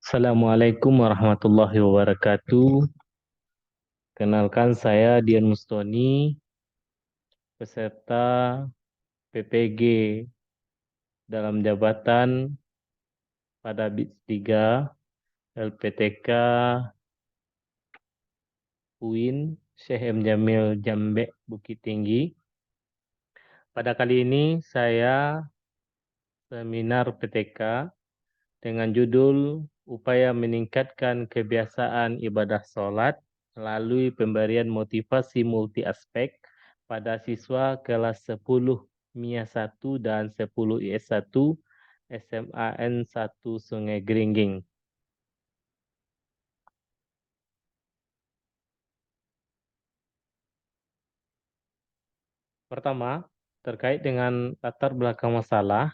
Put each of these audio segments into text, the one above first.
Assalamualaikum warahmatullahi wabarakatuh. Kenalkan saya Dian Mustoni, peserta PPG dalam jabatan pada BITS 3 LPTK UIN Syekh M. Jamil Jambe Bukit Tinggi. Pada kali ini saya seminar PTK dengan judul Upaya Meningkatkan Kebiasaan Ibadah Sholat melalui pemberian motivasi multi aspek pada siswa kelas 10 MIA 1 dan 10 IS 1 SMAN 1 Sungai Geringging. Pertama, terkait dengan latar belakang masalah,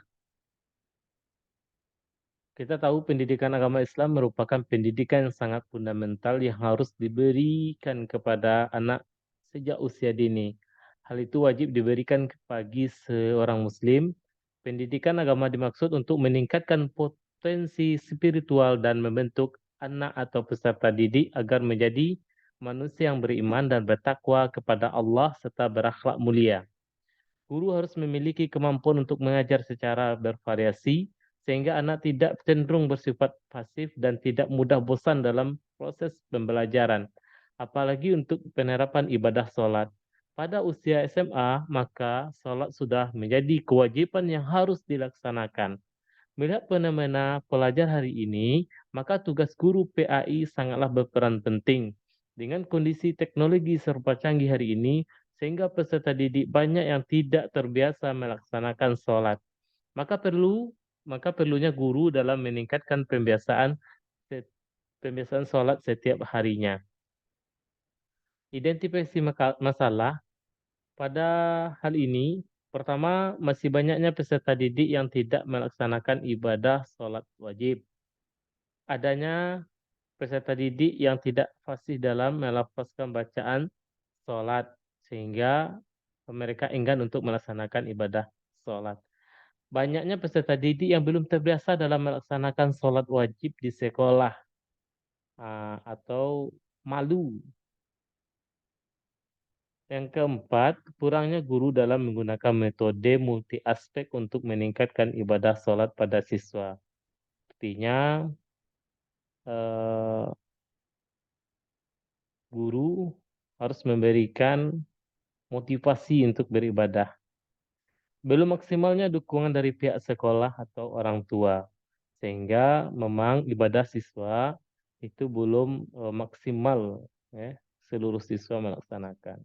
kita tahu pendidikan agama Islam merupakan pendidikan yang sangat fundamental yang harus diberikan kepada anak sejak usia dini. Hal itu wajib diberikan bagi seorang muslim. Pendidikan agama dimaksud untuk meningkatkan potensi spiritual dan membentuk anak atau peserta didik agar menjadi manusia yang beriman dan bertakwa kepada Allah serta berakhlak mulia. Guru harus memiliki kemampuan untuk mengajar secara bervariasi, sehingga anak tidak cenderung bersifat pasif dan tidak mudah bosan dalam proses pembelajaran. Apalagi untuk penerapan ibadah sholat. Pada usia SMA, maka sholat sudah menjadi kewajiban yang harus dilaksanakan. Melihat fenomena pelajar hari ini, maka tugas guru PAI sangatlah berperan penting. Dengan kondisi teknologi serba canggih hari ini, sehingga peserta didik banyak yang tidak terbiasa melaksanakan sholat. Maka perlunya guru dalam meningkatkan pembiasaan sholat setiap harinya. Identifikasi masalah pada hal ini, pertama masih banyaknya peserta didik yang tidak melaksanakan ibadah sholat wajib. Adanya peserta didik yang tidak fasih dalam melafazkan bacaan sholat, sehingga mereka enggan untuk melaksanakan ibadah sholat. Banyaknya peserta didik yang belum terbiasa dalam melaksanakan sholat wajib di sekolah atau malu. Yang keempat, kurangnya guru dalam menggunakan metode multi aspek untuk meningkatkan ibadah sholat pada siswa. Artinya, guru harus memberikan motivasi untuk beribadah. Belum maksimalnya dukungan dari pihak sekolah atau orang tua, sehingga memang ibadah siswa itu belum maksimal, ya, seluruh siswa melaksanakan.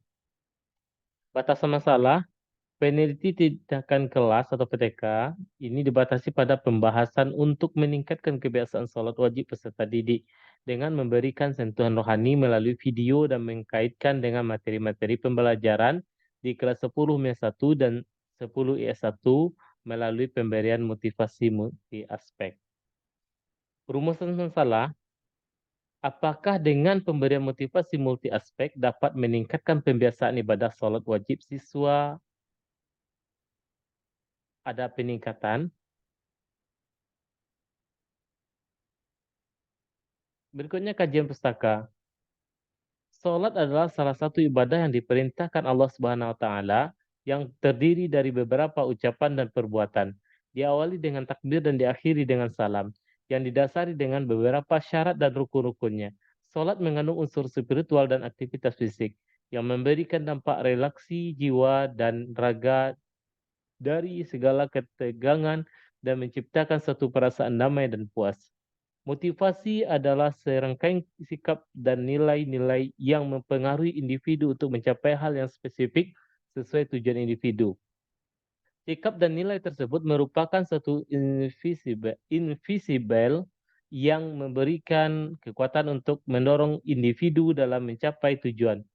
Batasan masalah, peneliti tindakan kelas atau PTK ini dibatasi pada pembahasan untuk meningkatkan kebiasaan sholat wajib peserta didik dengan memberikan sentuhan rohani melalui video dan mengkaitkan dengan materi-materi pembelajaran di kelas 10 MES 1 dan 10 IS 1 melalui pemberian motivasi multi aspek. Rumusan masalah, apakah dengan pemberian motivasi multi aspek dapat meningkatkan pembiasaan ibadah sholat wajib siswa? Ada peningkatan. Berikutnya kajian pustaka. Salat adalah salah satu ibadah yang diperintahkan Allah Subhanahu wa taala yang terdiri dari beberapa ucapan dan perbuatan. Diawali dengan takbir dan diakhiri dengan salam yang didasari dengan beberapa syarat dan rukun-rukunnya. Salat mengandung unsur spiritual dan aktivitas fisik yang memberikan dampak relaksi jiwa dan raga dari segala ketegangan dan menciptakan satu perasaan damai dan puas. Motivasi adalah serangkaian sikap dan nilai-nilai yang mempengaruhi individu untuk mencapai hal yang spesifik sesuai tujuan individu. Sikap dan nilai tersebut merupakan satu invisible yang memberikan kekuatan untuk mendorong individu dalam mencapai tujuan.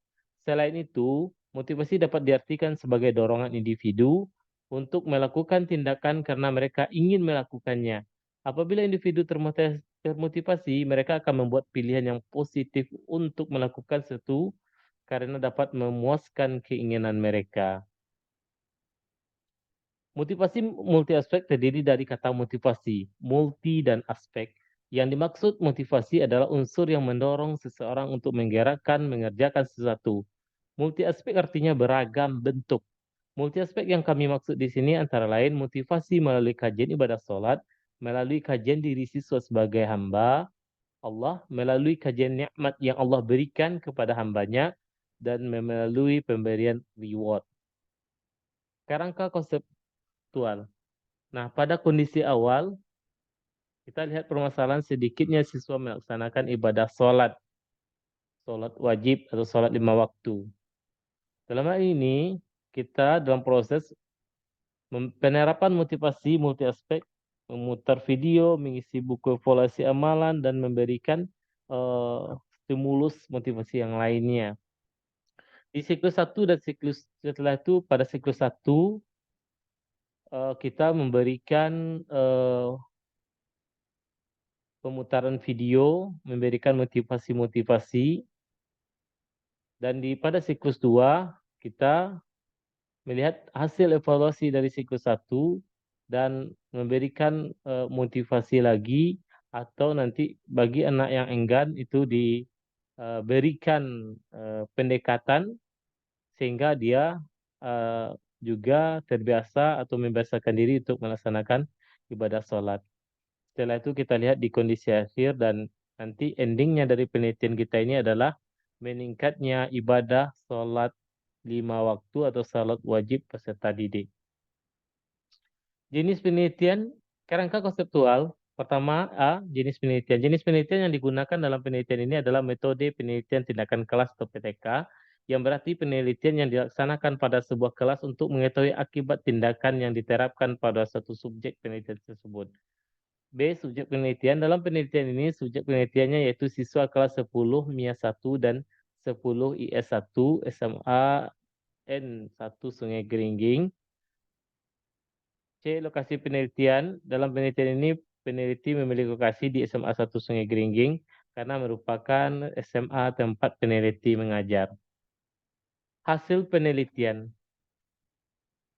Selain itu, motivasi dapat diartikan sebagai dorongan individu untuk melakukan tindakan karena mereka ingin melakukannya. Apabila individu termotivasi, mereka akan membuat pilihan yang positif untuk melakukan sesuatu karena dapat memuaskan keinginan mereka. Motivasi multi aspek terdiri dari kata motivasi, multi dan aspek. Yang dimaksud motivasi adalah unsur yang mendorong seseorang untuk menggerakkan, mengerjakan sesuatu. Multi aspek artinya beragam bentuk. Multi aspek yang kami maksud di sini antara lain motivasi melalui kajian ibadah sholat, melalui kajian diri siswa sebagai hamba Allah, melalui kajian nikmat yang Allah berikan kepada hambanya, dan melalui pemberian reward. Kerangka konseptual. Nah, pada kondisi awal, kita lihat permasalahan sedikitnya siswa melaksanakan ibadah sholat wajib atau sholat 5 waktu. Dalam hal ini, kita dalam proses penerapan motivasi multi aspek, memutar video, mengisi buku evaluasi amalan, dan memberikan stimulus motivasi yang lainnya. Di siklus 1 dan siklus setelah itu, pada siklus 1, kita memberikan pemutaran video, memberikan motivasi-motivasi, dan pada siklus 2, kita melihat hasil evaluasi dari siklus 1 dan memberikan motivasi lagi, atau nanti bagi anak yang enggan itu diberikan pendekatan sehingga dia juga terbiasa atau membiasakan diri untuk melaksanakan ibadah sholat. Setelah itu kita lihat di kondisi akhir, dan nanti endingnya dari penelitian kita ini adalah meningkatnya ibadah sholat 5 waktu atau sholat wajib peserta didik. Jenis penelitian, kerangka konseptual. Pertama, A, jenis penelitian. Jenis penelitian yang digunakan dalam penelitian ini adalah metode penelitian tindakan kelas atau PTK, yang berarti penelitian yang dilaksanakan pada sebuah kelas untuk mengetahui akibat tindakan yang diterapkan pada suatu subjek penelitian tersebut. B, subjek penelitian. Dalam penelitian ini, subjek penelitiannya yaitu siswa kelas 10 MIA 1 dan 10 IS 1 SMA N1 Sungai Geringging. C, lokasi penelitian. Dalam penelitian ini, peneliti memilih lokasi di SMA 1 Sungai Geringging karena merupakan SMA tempat peneliti mengajar. Hasil penelitian.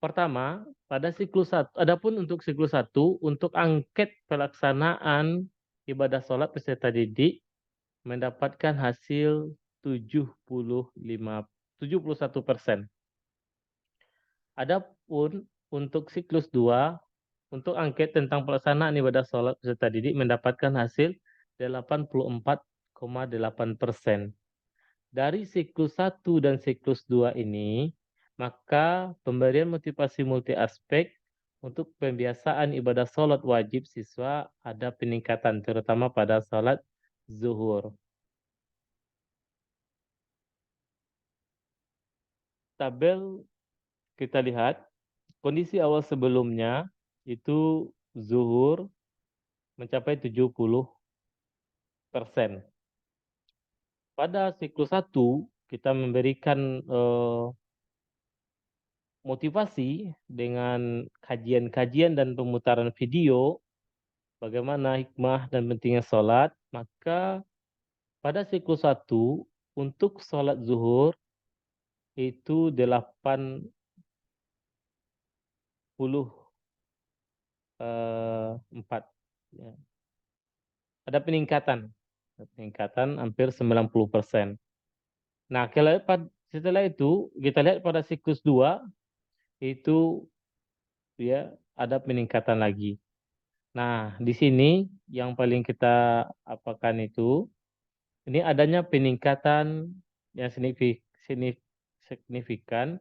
Pertama, pada siklus 1, adapun untuk siklus 1, untuk angket pelaksanaan ibadah sholat peserta didik mendapatkan hasil 71%. Adapun untuk siklus 2, untuk angket tentang pelaksanaan ibadah sholat peserta didik mendapatkan hasil 84,8%. Dari siklus 1 dan siklus 2 ini, maka pemberian motivasi multi aspek untuk pembiasaan ibadah sholat wajib siswa ada peningkatan, terutama pada sholat zuhur. Tabel kita lihat, kondisi awal sebelumnya itu zuhur mencapai 70%. Pada siklus 1, kita memberikan motivasi dengan kajian-kajian dan pemutaran video bagaimana hikmah dan pentingnya sholat, maka pada siklus 1 untuk sholat zuhur itu 84, ya. Ada peningkatan hampir 90%. Nah, setelah itu kita lihat pada siklus 2 itu ya ada peningkatan lagi. Nah, di sini yang paling kita apakan itu, ini adanya peningkatan yang signifikan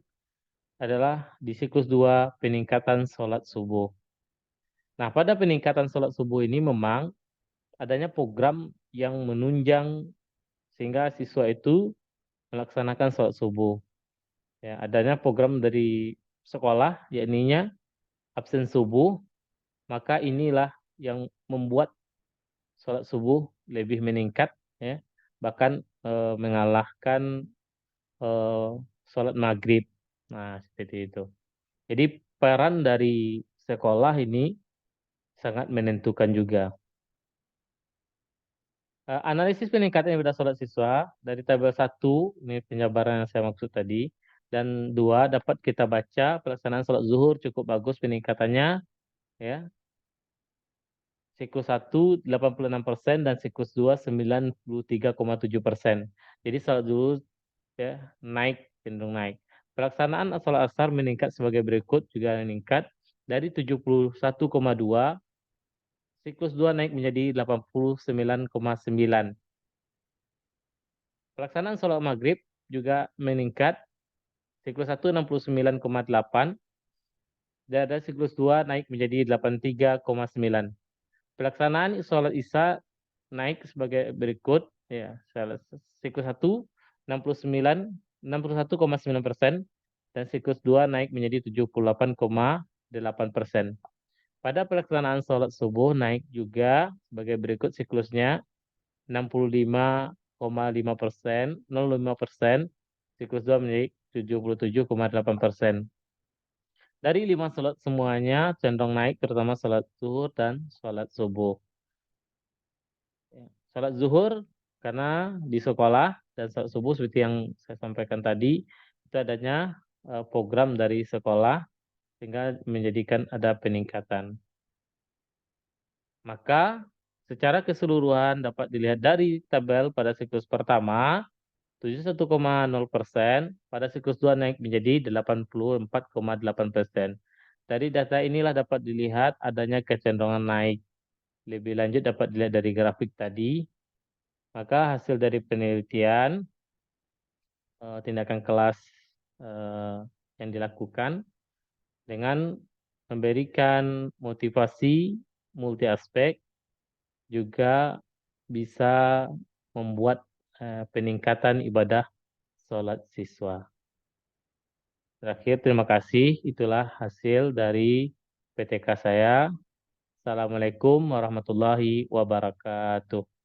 adalah di siklus 2 peningkatan sholat subuh. Nah, pada peningkatan sholat subuh ini memang adanya program yang menunjang sehingga siswa itu melaksanakan sholat subuh. Ya, adanya program dari sekolah, yakninya absen subuh, maka inilah yang membuat sholat subuh lebih meningkat, ya, bahkan mengalahkan sholat maghrib. Nah, seperti itu. Jadi peran dari sekolah ini sangat menentukan juga. Analisis peningkatan ibadah sholat siswa dari tabel 1, ini penjabaran yang saya maksud tadi, dan 2 dapat kita baca pelaksanaan sholat zuhur cukup bagus peningkatannya, ya. siklus 1 86% dan siklus 2 93,7%. Jadi salat zuhur ya naik, cenderung naik. Pelaksanaan sholat asar meningkat sebagai berikut, juga meningkat dari 71,2, siklus 2 naik menjadi 89,9. Pelaksanaan sholat maghrib juga meningkat, siklus 1 69,8, dan siklus 2 naik menjadi 83,9. Pelaksanaan sholat isya naik sebagai berikut, ya, siklus 1 61,9% dan siklus 2 naik menjadi 78,8%. Pada pelaksanaan sholat subuh naik juga sebagai berikut siklusnya 65,5%, 0,5%, siklus 2 menjadi 77,8%. Dari 5 sholat semuanya cenderung naik, terutama sholat zuhur dan sholat subuh. Ya, sholat zuhur karena di sekolah dan sholat subuh seperti yang saya sampaikan tadi, itu adanya program dari sekolah sehingga menjadikan ada peningkatan. Maka secara keseluruhan dapat dilihat dari tabel pada siklus pertama 71,0%, pada siklus 2 naik menjadi 84,8%. Dari data inilah dapat dilihat adanya kecenderungan naik. Lebih lanjut dapat dilihat dari grafik tadi. Maka hasil dari penelitian tindakan kelas yang dilakukan dengan memberikan motivasi multi aspek juga bisa membuat peningkatan ibadah sholat siswa. Terakhir, terima kasih. Itulah hasil dari PTK saya. Assalamualaikum warahmatullahi wabarakatuh.